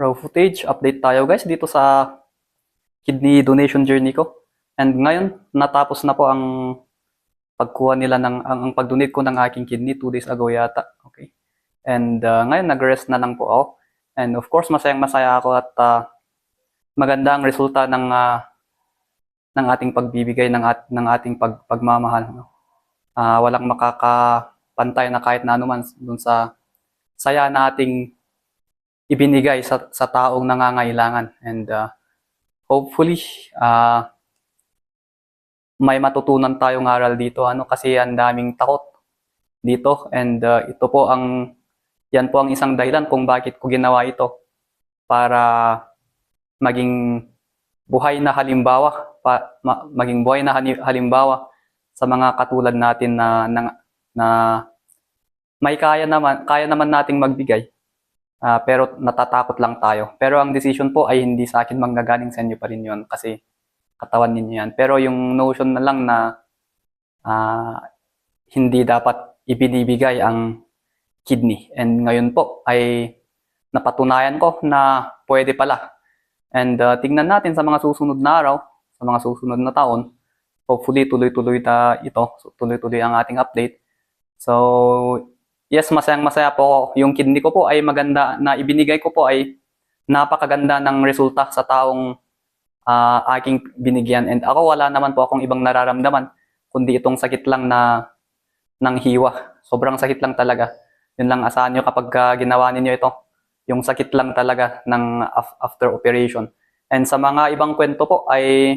Raw footage, update tayo guys dito sa kidney donation journey ko. And ngayon, natapos na po ang pagkuha nila ang pag-donate ko ng aking kidney 2 days ago yata. Okay. And ngayon, nag-rest na lang po ako. And of course, masayang-masaya ako at maganda ang resulta ng ating pagbibigay, ng ating pagmamahal. No? Walang makakapantay na kahit na anuman dun sa saya na ating ibinigay sa taong nangangailangan. And hopefully, may matutunan tayong aral dito. Kasi ang daming takot dito. And yan po ang isang dahilan kung bakit ko ginawa ito. Para maging buhay na halimbawa, sa mga katulad natin na may kaya naman nating magbigay. Pero natatakot lang tayo. Pero ang decision po ay hindi sa akin manggagaling, sa inyo pa rin yun kasi katawan ninyo yan. Pero yung notion na lang na hindi dapat ibinibigay ang kidney. And ngayon po ay napatunayan ko na pwede pala. And tingnan natin sa mga susunod na araw, sa mga susunod na taon, hopefully tuloy-tuloy ang ating update. So, yes, masayang-masaya po ako. Yung kidney ko po ay maganda, na ibinigay ko po ay napakaganda ng resulta sa taong aking binigyan. And ako, wala naman po akong ibang nararamdaman, kundi itong sakit lang ng hiwa. Sobrang sakit lang talaga. Yun lang asahan nyo kapag ginawa ninyo ito. Yung sakit lang talaga ng after operation. And sa mga ibang kwento po ay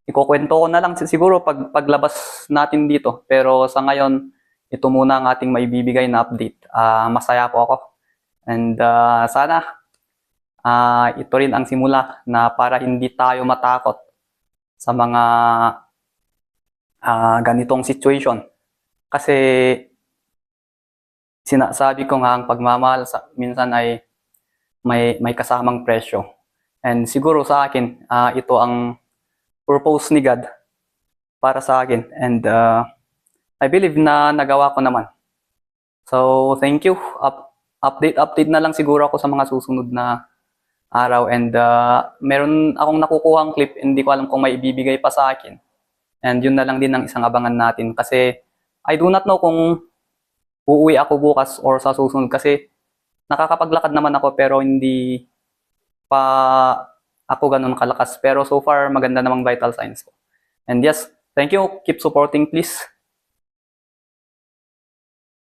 ikukwento ko na lang siguro paglabas natin dito. Pero sa ngayon, ito muna ang ating maibibigay na update. Masaya po ako. And sana ito rin ang simula na para hindi tayo matakot sa mga ganitong situation. Kasi sinasabi ko nga ang pagmamahal minsan ay may kasamang presyo. And siguro sa akin, ito ang purpose ni God para sa akin. And I believe na nagawa ko naman. So, thank you. Update na lang siguro ako sa mga susunod na araw. And meron akong nakukuhang clip, hindi ko alam kung may ibibigay pa sa akin. And yun na lang din ang isang abangan natin. Kasi I do not know kung uuwi ako bukas or sa susunod. Kasi nakakapaglakad naman ako pero hindi pa ako ganun kalakas. Pero so far, maganda namang vital signs ko. And yes, thank you. Keep supporting please.